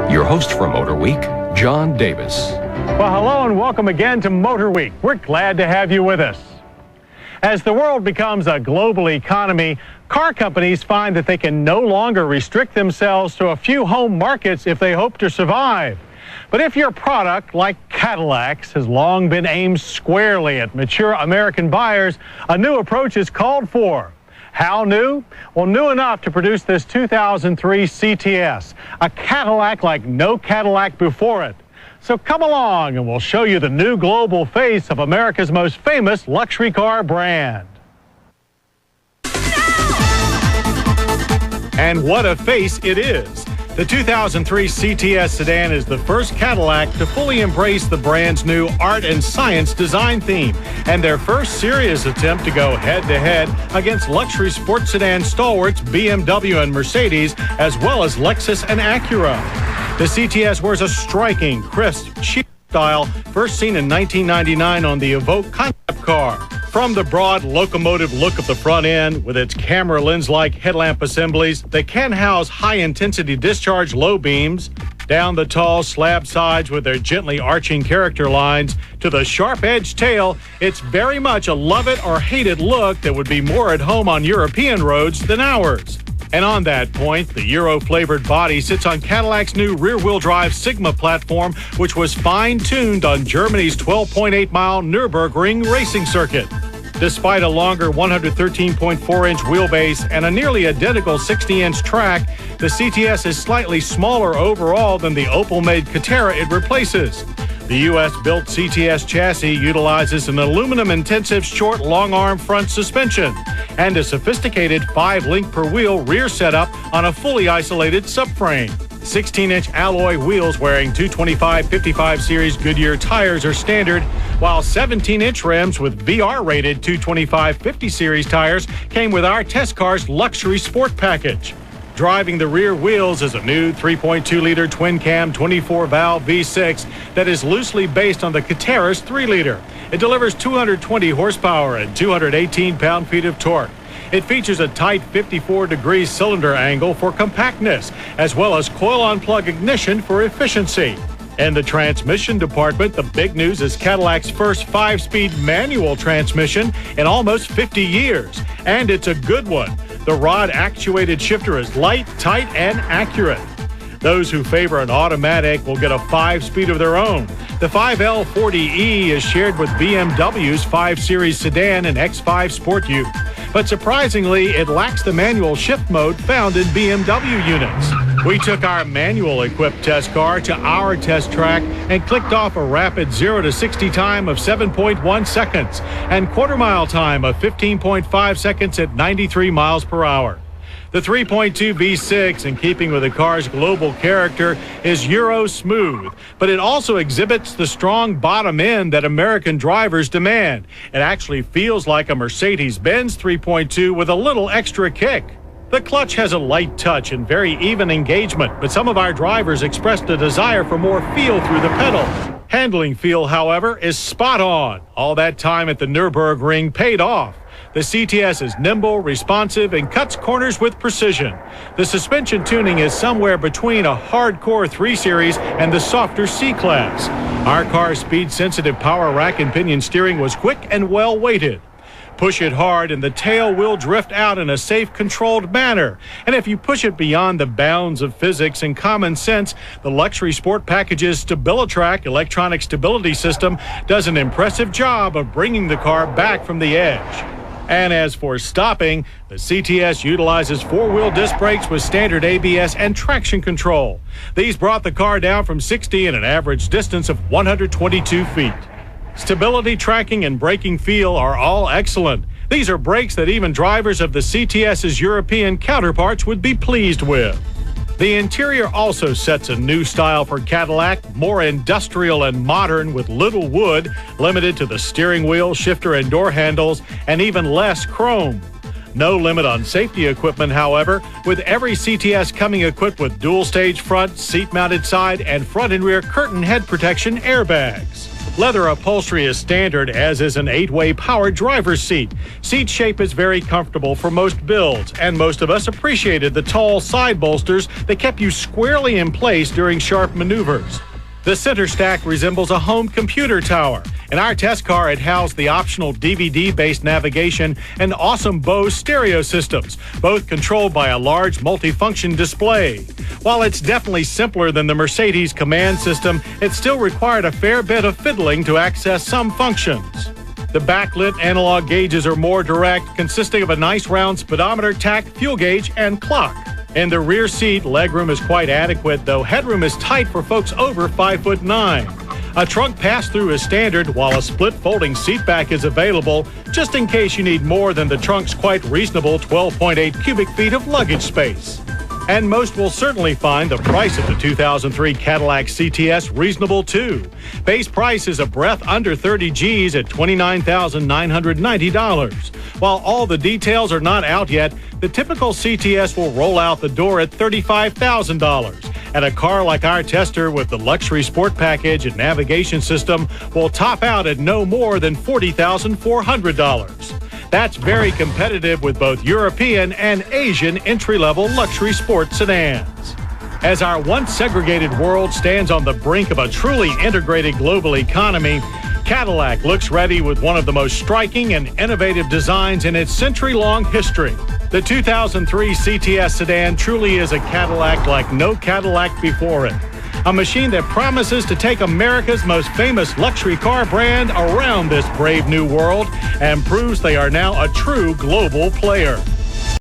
Your host for Motor Week, John Davis. Well, hello and welcome again to Motor Week. We're glad to have you with us. As the world becomes a global economy, car companies find that they can no longer restrict themselves to a few home markets if they hope to survive. But if your product, like Cadillac's, has long been aimed squarely at mature American buyers, a new approach is called for. How new? Well, new enough to produce this 2003 CTS, a Cadillac like no Cadillac before it. So come along and we'll show you the new global face of America's most famous luxury car brand. And what a face it is. The 2003 CTS sedan is the first Cadillac to fully embrace the brand's new art and science design theme, and their first serious attempt to go head-to-head against luxury sports sedan stalwarts BMW and Mercedes, as well as Lexus and Acura. The CTS wears a striking, crisp, chic style, first seen in 1999 on the Evoque concept car. From the broad locomotive look of the front end, with its camera lens-like headlamp assemblies that can house high-intensity discharge low beams, down the tall slab sides with their gently arching character lines, to the sharp-edged tail, it's very much a love-it-or-hate-it look that would be more at home on European roads than ours. And on that point, the Euro-flavored body sits on Cadillac's new rear-wheel drive Sigma platform, which was fine-tuned on Germany's 12.8-mile Nürburgring racing circuit. Despite a longer 113.4-inch wheelbase and a nearly identical 60-inch track, the CTS is slightly smaller overall than the Opel-made Catera it replaces. The U.S.-built CTS chassis utilizes an aluminum-intensive short long-arm front suspension and a sophisticated 5-link-per-wheel rear setup on a fully isolated subframe. 16-inch alloy wheels wearing 225/55 series Goodyear tires are standard, while 17-inch rims with VR-rated 225/50 series tires came with our test car's luxury sport package. Driving the rear wheels is a new 3.2-liter twin-cam 24-valve V6 that is loosely based on the Catera's 3-liter. It delivers 220 horsepower and 218 pound-feet of torque. It features a tight 54-degree cylinder angle for compactness, as well as coil-on-plug ignition for efficiency. In the transmission department, the big news is Cadillac's first 5-speed manual transmission in almost 50 years, and it's a good one. The rod-actuated shifter is light, tight, and accurate. Those who favor an automatic will get a 5-speed of their own. The 5L40E is shared with BMW's 5 Series sedan and X5 Sport Ute. But surprisingly, it lacks the manual shift mode found in BMW units. We took our manual-equipped test car to our test track and clicked off a rapid 0 to 60 time of 7.1 seconds and quarter-mile time of 15.5 seconds at 93 miles per hour. The 3.2 V6, in keeping with the car's global character, is Euro smooth, but it also exhibits the strong bottom end that American drivers demand. It actually feels like a Mercedes-Benz 3.2 with a little extra kick. The clutch has a light touch and very even engagement, but some of our drivers expressed a desire for more feel through the pedal. Handling feel, however, is spot on. All that time at the Nürburgring paid off. The CTS is nimble, responsive, and cuts corners with precision. The suspension tuning is somewhere between a hardcore 3 Series and the softer C-Class. Our car's speed-sensitive power rack and pinion steering was quick and well-weighted. Push it hard and the tail will drift out in a safe, controlled manner. And if you push it beyond the bounds of physics and common sense, the luxury sport package's StabiliTrak electronic stability system does an impressive job of bringing the car back from the edge. And as for stopping, the CTS utilizes 4-wheel disc brakes with standard ABS and traction control. These brought the car down from 60 in an average distance of 122 feet. Stability, tracking, and braking feel are all excellent. These are brakes that even drivers of the CTS's European counterparts would be pleased with. The interior also sets a new style for Cadillac, more industrial and modern with little wood, limited to the steering wheel, shifter, and door handles, and even less chrome. No limit on safety equipment, however, with every CTS coming equipped with dual-stage front, seat-mounted side, and front and rear curtain head protection airbags. Leather upholstery is standard, as is an 8-way power driver's seat. Seat shape is very comfortable for most builds, and most of us appreciated the tall side bolsters that kept you squarely in place during sharp maneuvers. The center stack resembles a home computer tower. In our test car, it housed the optional DVD-based navigation and awesome Bose stereo systems, both controlled by a large multifunction display. While it's definitely simpler than the Mercedes command system, it still required a fair bit of fiddling to access some functions. The backlit analog gauges are more direct, consisting of a nice round speedometer, tach, fuel gauge, and clock. In the rear seat, legroom is quite adequate, though headroom is tight for folks over 5'9". A trunk pass-through is standard, while a split folding seat back is available, just in case you need more than the trunk's quite reasonable 12.8 cubic feet of luggage space. And most will certainly find the price of the 2003 Cadillac CTS reasonable, too. Base price is a breath under 30 G's at $29,990. While all the details are not out yet, the typical CTS will roll out the door at $35,000. And a car like our tester with the luxury sport package and navigation system will top out at no more than $40,400. That's very competitive with both European and Asian entry-level luxury sports sedans. As our once segregated world stands on the brink of a truly integrated global economy, Cadillac looks ready with one of the most striking and innovative designs in its century-long history. The 2003 CTS sedan truly is a Cadillac like no Cadillac before it. A machine that promises to take America's most famous luxury car brand around this brave new world and proves they are now a true global player.